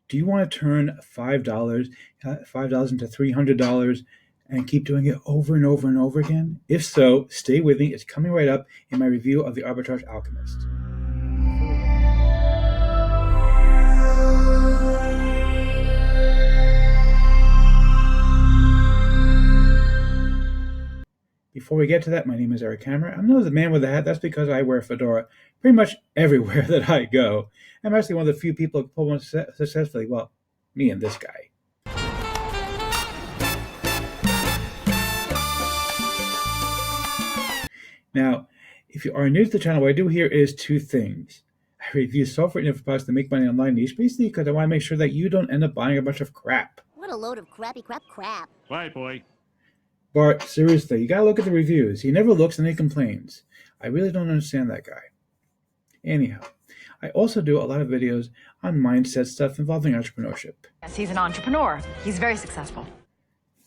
Do you want to turn $5 into $300 and keep doing it over and over and over again? If so, stay with me. It's coming right up in my review of the Arbitrage Alchemist. Before we get to that, my name is Eric Hammer. I'm known as the man with the hat. That's because I wear a fedora pretty much everywhere that I go. I'm actually one of the few people who pull one successfully. Well, me and this guy. Now, if you are new to the channel, what I do here is two things. I review software and products to make money online niche, basically because I want to make sure that you don't end up buying a bunch of crap. What a load of crappy crap. Right, boy. Bart, seriously, you gotta look at the reviews. He never looks and he complains. I really don't understand that guy. Anyhow, I also do a lot of videos on mindset stuff involving entrepreneurship. Yes, he's an entrepreneur. He's very successful.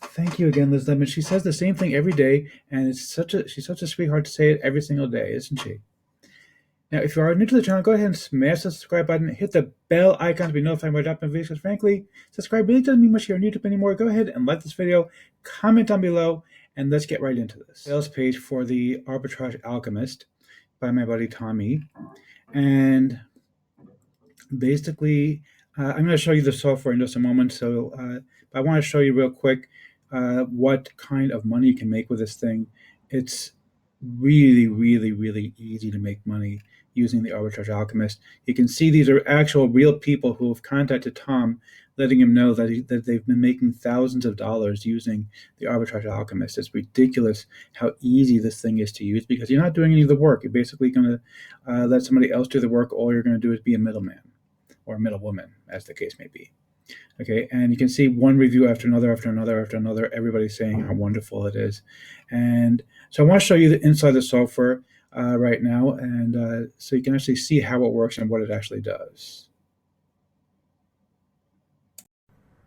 Thank you again, Liz Lemon. She says the same thing every day, and she's such a sweetheart to say it every single day, isn't she? Now, if you are new to the channel, go ahead and smash the subscribe button, hit the bell icon to be notified when I drop my videos, because frankly, subscribe really doesn't mean much here on YouTube anymore. Go ahead and like this video, comment down below, and let's get right into this. Sales page for the Arbitrage Alchemist by my buddy Tommy. And basically, I'm going to show you the software in just a moment, so but I want to show you real quick what kind of money you can make with this thing. It's really, really, really easy to make money using the Arbitrage Alchemist. You can see these are actual real people who have contacted Tom, letting him know that they've been making thousands of dollars using the Arbitrage Alchemist. It's ridiculous how easy this thing is to use because you're not doing any of the work. You're basically going to let somebody else do the work. All you're going to do is be a middleman or a middlewoman, as the case may be. Okay, and you can see one review after another, everybody saying how wonderful it is. And so I want to show you the inside of the software right now, and so you can actually see how it works and what it actually does.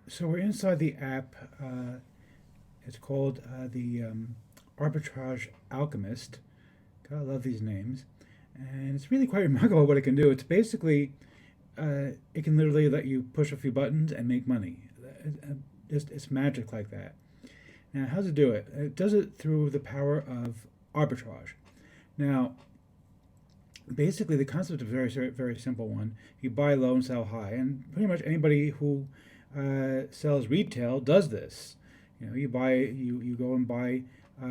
So we're inside the app. It's called the Arbitrage Alchemist. God, I love these names. And it's really quite remarkable what it can do. It's basically it can literally let you push a few buttons and make money. It's magic like that. Now, how does it do it? It does it through the power of arbitrage. Now, basically, the concept is a very, very simple one. You buy low and sell high, and pretty much anybody who sells retail does this. You know, you go and buy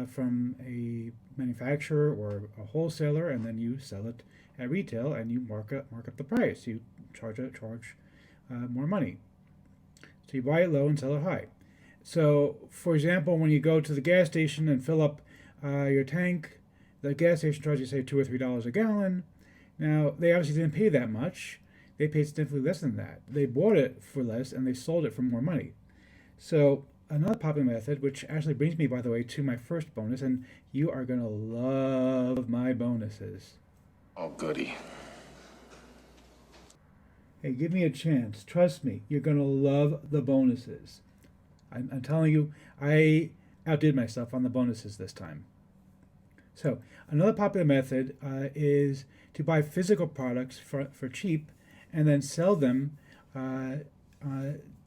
from a manufacturer or a wholesaler, and then you sell it at retail, and you mark up the price. You charge more money. So you buy it low and sell it high. So, for example, when you go to the gas station and fill up your tank, the gas station charges you, say, $2 or $3 a gallon. Now, they obviously didn't pay that much. They paid significantly less than that. They bought it for less, and they sold it for more money. So, another popular method, which actually brings me, by the way, to my first bonus, and you are going to love my bonuses. Oh, goody. Hey, give me a chance. Trust me, you're going to love the bonuses. I'm telling you, I outdid myself on the bonuses this time. So, another popular method is to buy physical products for cheap and then sell them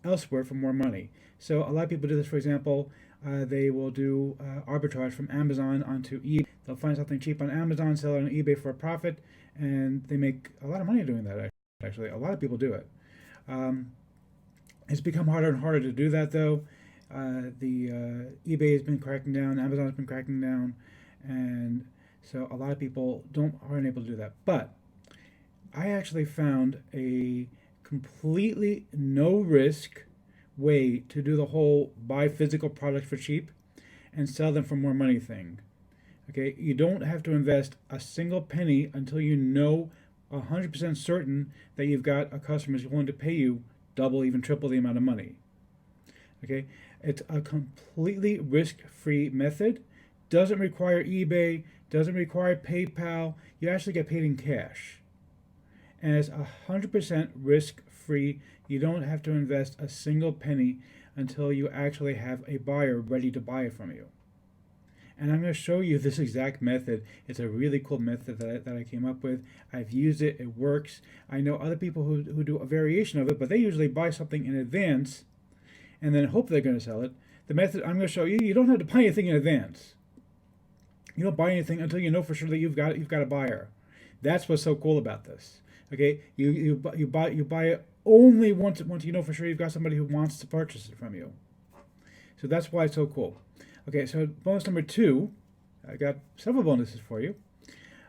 elsewhere for more money. So, a lot of people do this. For example, they will do arbitrage from Amazon onto eBay. They'll find something cheap on Amazon, sell it on eBay for a profit, and they make a lot of money doing that. Actually, a lot of people do it. It's become harder and harder to do that, though. eBay has been cracking down, Amazon has been cracking down, and so a lot of people aren't able to do that. But I actually found a completely no-risk way to do the whole buy physical products for cheap and sell them for more money thing. Okay, you don't have to invest a single penny until you know 100% certain that you've got a customer who's willing to pay you double, even triple the amount of money. Okay, it's a completely risk-free method. Doesn't require eBay, doesn't require PayPal. You actually get paid in cash. And it's 100% risk-free. You don't have to invest a single penny until you actually have a buyer ready to buy it from you. And I'm going to show you this exact method. It's a really cool method that I came up with. I've used it. It works. I know other people who do a variation of it, but they usually buy something in advance and then hope they're going to sell it. The method I'm going to show you, you don't have to buy anything in advance. You don't buy anything until you know for sure that you've got a buyer. That's what's so cool about this. Okay, you buy it only once you know for sure you've got somebody who wants to purchase it from you. So that's why it's so cool. Okay, so bonus number 2, I got several bonuses for you.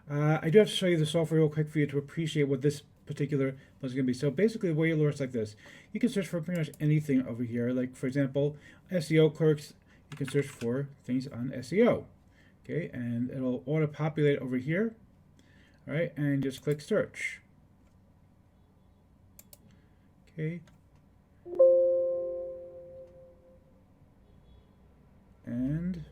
I do have to show you the software real quick for you to appreciate what this particular was going to be. So basically the way it works like this. You can search for pretty much anything over here. Like for example, SEO clerks, you can search for things on SEO. Okay, and it'll auto-populate over here. All right, and just click search. Okay. And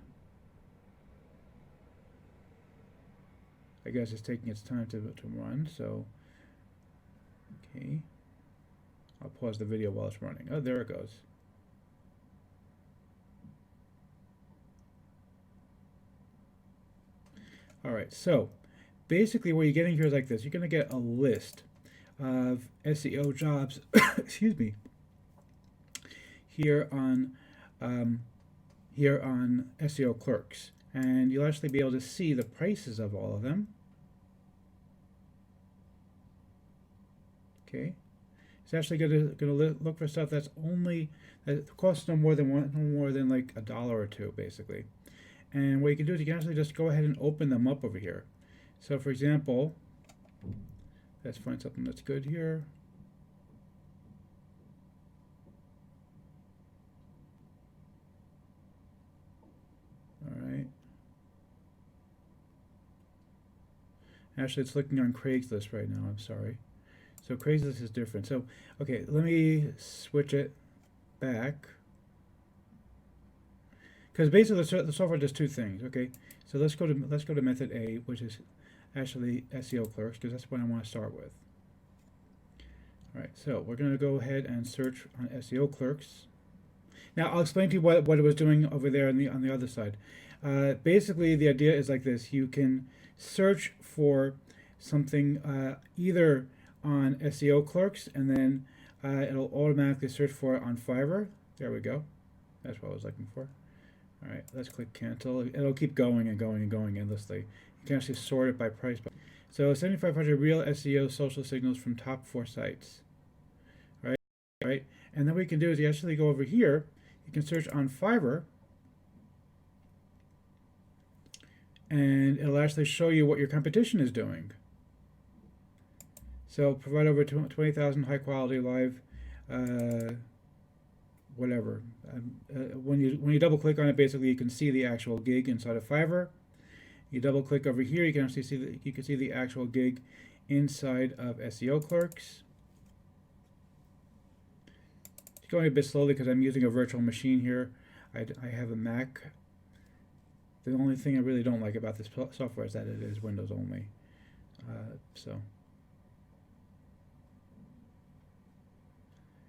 I guess it's taking its time to run, so okay. I'll pause the video while it's running. Oh, there it goes. All right, so basically what you're getting here is like this. You're going to get a list of SEO jobs, excuse me, here on SEO clerks, and you'll actually be able to see the prices of all of them. Okay, it's actually going to look for stuff that costs no more than like $1 or $2, basically. And what you can do is you can actually just go ahead and open them up over here. So for example, let's find something that's good here. All right. Actually, it's looking on Craigslist right now. I'm sorry. So Craigslist is different. So, okay, let me switch it back. Because basically the software does two things. Okay, so let's go to method A, which is actually SEO clerks, because that's what I want to start with. All right, so we're going to go ahead and search on SEO clerks. Now I'll explain to you what it was doing over there on the other side. Basically, the idea is like this: you can search for something either on SEO clerks, and then it'll automatically search for it on Fiverr. There we go. That's what I was looking for. All right, let's click cancel. It'll keep going and going and going endlessly. You can actually sort it by price. So 7,500 real SEO social signals from top 4 sites. Right? And then what you can do is you actually go over here. You can search on Fiverr, and it'll actually show you what your competition is doing. So provide over 20,000 high quality live whatever. When you double click on it, basically you can see the actual gig inside of Fiverr. You double click over here, you can actually see the actual gig inside of SEO clerks. It's going a bit slowly because I'm using a virtual machine here. I have a Mac. The only thing I really don't like about this software is that it is Windows only.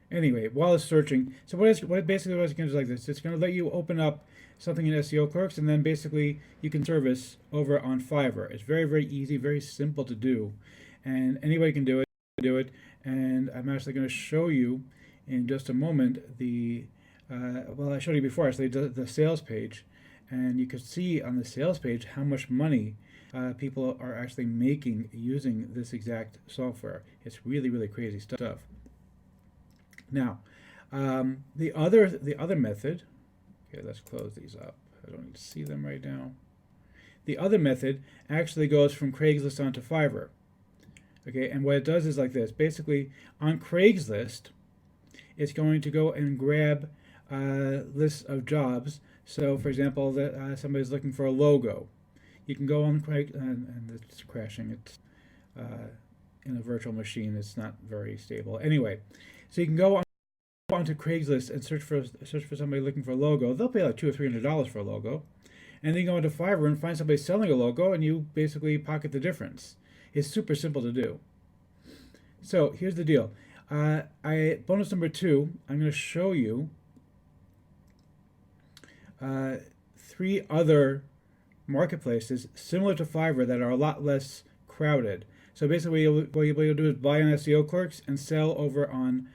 Anyway, while it's searching, so what basically it's going to do is like this. It's going to let you open up something in SEO clerks, and then basically you can service over on Fiverr. It's very, very easy, very simple to do, and anybody can do it. And I'm actually going to show you in just a moment well, I showed you before actually the sales page, and you can see on the sales page how much money people are actually making using this exact software. It's really, really crazy stuff. Now, the other method. Okay, let's close these up. I don't need to see them right now. The other method actually goes from Craigslist onto Fiverr. Okay, and what it does is like this. Basically, on Craigslist, it's going to go and grab lists of jobs. So, for example, that somebody's looking for a logo. You can go on Craigslist, and it's crashing. It's in a virtual machine. It's not very stable. Anyway, so you can go onto Craigslist and search for somebody looking for a logo. They'll pay like $200 or $300 for a logo, and then you go into Fiverr and find somebody selling a logo, and you basically pocket the difference. It's super simple to do. So here's the deal. Bonus number 2, I'm going to show you 3 other marketplaces similar to Fiverr that are a lot less crowded. So basically, what you'll do is buy on SEO clerks and sell over on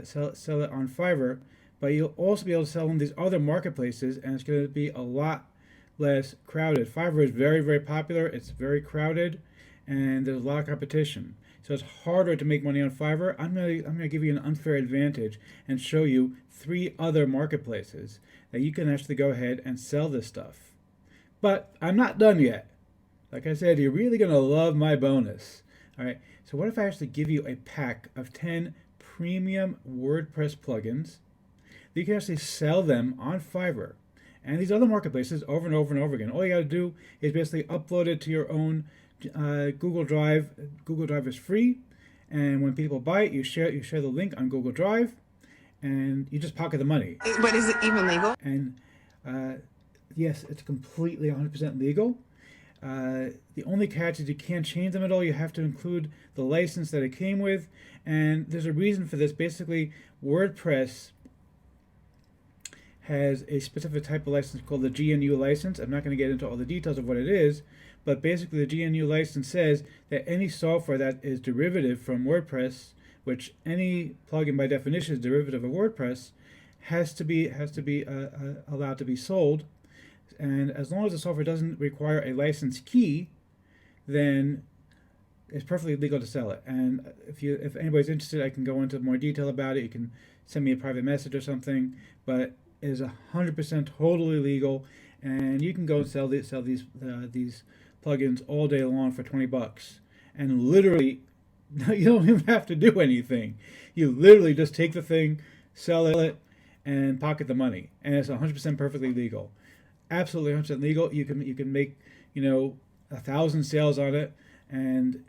sell it on Fiverr. But you'll also be able to sell on these other marketplaces, and it's going to be a lot less crowded. Fiverr is very, very popular. It's very crowded, and there's a lot of competition. So it's harder to make money on Fiverr. I'm gonna give you an unfair advantage and show you 3 other marketplaces that you can actually go ahead and sell this stuff. But I'm not done yet. Like I said, you're really gonna love my bonus. All right. So what if I actually give you a pack of 10 premium WordPress plugins? You can actually sell them on Fiverr and these other marketplaces over and over and over again. All you got to do is basically upload it to your own Google Drive. Google Drive is free, and when people buy it, you share the link on Google Drive, and you just pocket the money. But is it even legal? And yes, it's completely 100% legal. The only catch is you can't change them at all. You have to include the license that it came with, and there's a reason for this. Basically, WordPress has a specific type of license called the GNU license. I'm not going to get into all the details of what it is, but basically the GNU license says that any software that is derivative from WordPress, which any plugin by definition is derivative of WordPress, has to be allowed to be sold. And as long as the software doesn't require a license key, then it's perfectly legal to sell it. And if anybody's interested, I can go into more detail about it. You can send me a private message or something, but it is 100% totally legal, and you can go and sell these plugins all day long for $20. And literally, you don't even have to do anything. You literally just take the thing, sell it, and pocket the money, and it's 100% perfectly legal. Absolutely 100% legal. You can make 1,000 sales on it, and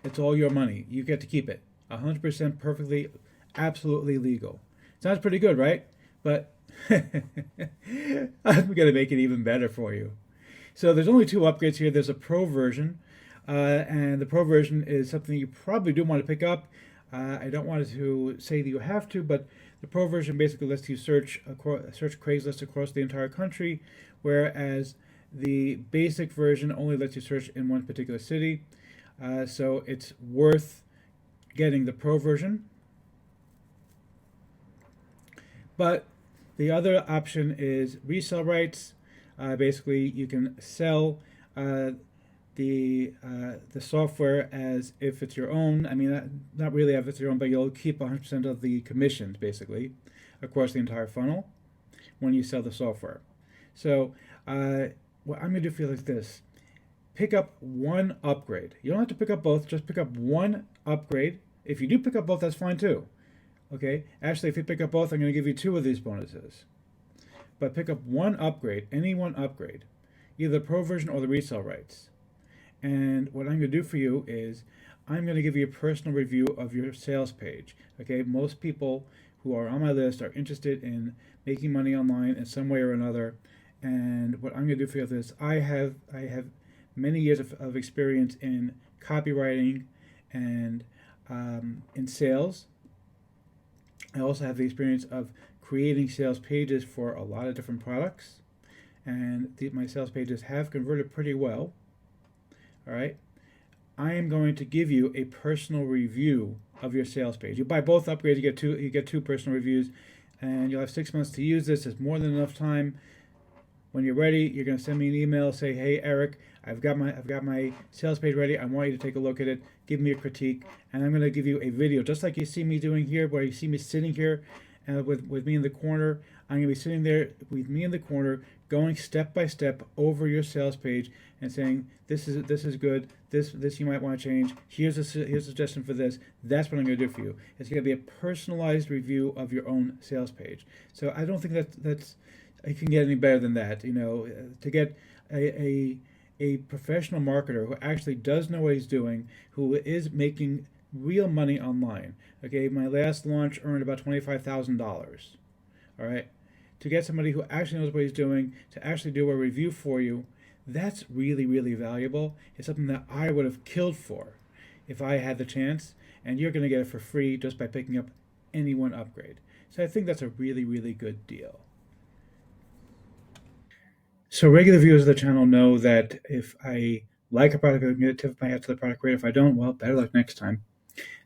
it's all your money. You get to keep it. 100% perfectly, absolutely legal. Sounds pretty good, right? But I'm going to make it even better for you. So there's only 2 upgrades here. There's a Pro version, and the Pro version is something you probably do want to pick up. I don't want to say that you have to, but the Pro version basically lets you search Craigslist across the entire country, whereas the basic version only lets you search in one particular city. So it's worth getting the Pro version. But the other option is resell rights. Basically, you can sell the software as if it's your own. I mean, not really as if it's your own, but you'll keep 100% of the commissions, basically, across the entire funnel when you sell the software. So what I'm going to do for you is this. Pick up one upgrade. You don't have to pick up both. Just pick up one upgrade. If you do pick up both, that's fine too. Okay, actually, if you pick up both, I'm going to give you 2 of these bonuses. But pick up one upgrade, any one upgrade, either the Pro version or the resale rights. And what I'm going to do for you is I'm going to give you a personal review of your sales page. Okay, most people who are on my list are interested in making money online in some way or another. And what I'm going to do for you is I have many years of experience in copywriting and in sales. I also have the experience of creating sales pages for a lot of different products, and my sales pages have converted pretty well. All right, I am going to give you a personal review of your sales page. You buy both upgrades, you get two personal reviews, and you'll have 6 months to use this. It's more than enough time. When you're ready, you're going to send me an email, say, "Hey, Eric, I've got my sales page ready. I want you to take a look at it. Give me a critique." And I'm going to give you a video, just like you see me doing here, where you see me sitting here with me in the corner. I'm going to be sitting there with me in the corner, going step by step over your sales page and saying, "This is good. This you might want to change. Here's a suggestion for this." That's what I'm going to do for you. It's going to be a personalized review of your own sales page. So I don't think that's it can get any better than that. To get a professional marketer who actually does know what he's doing, who is making real money online. Okay, my last launch earned about $25,000. All right, to get somebody who actually knows what he's doing to actually do a review for you, that's really, really valuable. It's something that I would have killed for if I had the chance, and you're going to get it for free just by picking up any one upgrade. So I think that's a really, really good deal. So regular viewers of the channel know that if I like a product, I'm going to tip my hat to the product creator. If I don't, well, better luck next time.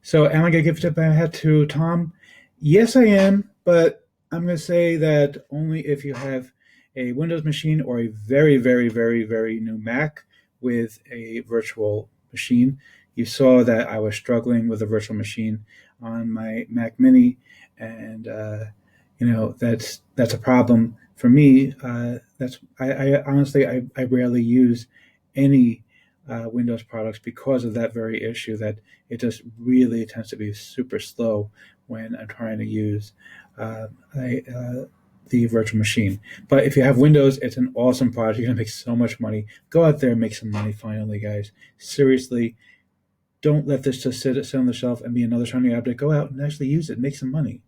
So am I going to give a tip my hat to Tom? Yes, I am, but I'm going to say that only if you have a Windows machine or a very, very, very, very new Mac with a virtual machine. You saw that I was struggling with a virtual machine on my Mac Mini, and that's a problem for me. I honestly I rarely use any Windows products because of that very issue, that it just really tends to be super slow when I'm trying to use the virtual machine. But if you have Windows, it's an awesome product. You're going to make so much money. Go out there and make some money finally, guys. Seriously, don't let this just sit on the shelf and be another shiny object. Go out and actually use it. Make some money.